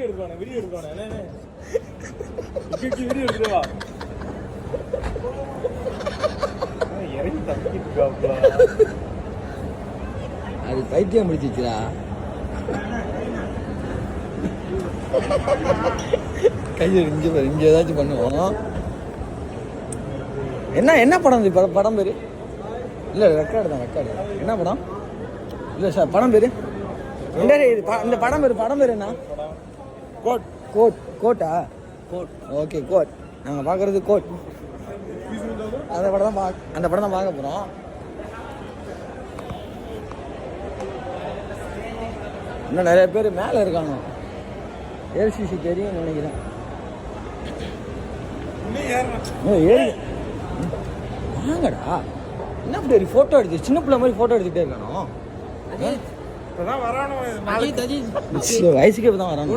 Video எடுக்கணும் video எடுத்துவா இறங்கி தப்பிட்டு அது பைத்தியம் முடிச்சிச்சுடா. கையை இங்கே ஏதாச்சும் பண்ணுவோம். என்ன படம் இது? படம் பேரு இல்லை, ரெக்கார்டு தான். ரெக்கார்டு என்ன படம்? இல்லை சார், படம் பேரு இந்த படம் பேர் என்ன? கோட்டா? Okay, goat. நாங்கள் பார்க்குறது கோட். அந்த படம் தான் பார்க்க போகிறோம். இன்னும் நிறைய பேர் மேலே இருக்காங்க. ஏல்சிசி தெரியும்னு நினைக்கிறேன். ஏறி வாங்கடா. என்ன அப்படி ஃபோட்டோ எடுத்து சின்ன பிள்ளை மாதிரி ஃபோட்டோ எடுத்துகிட்டே இருக்கானோ. வயசுக்கு இப்போ தான் வரானோ.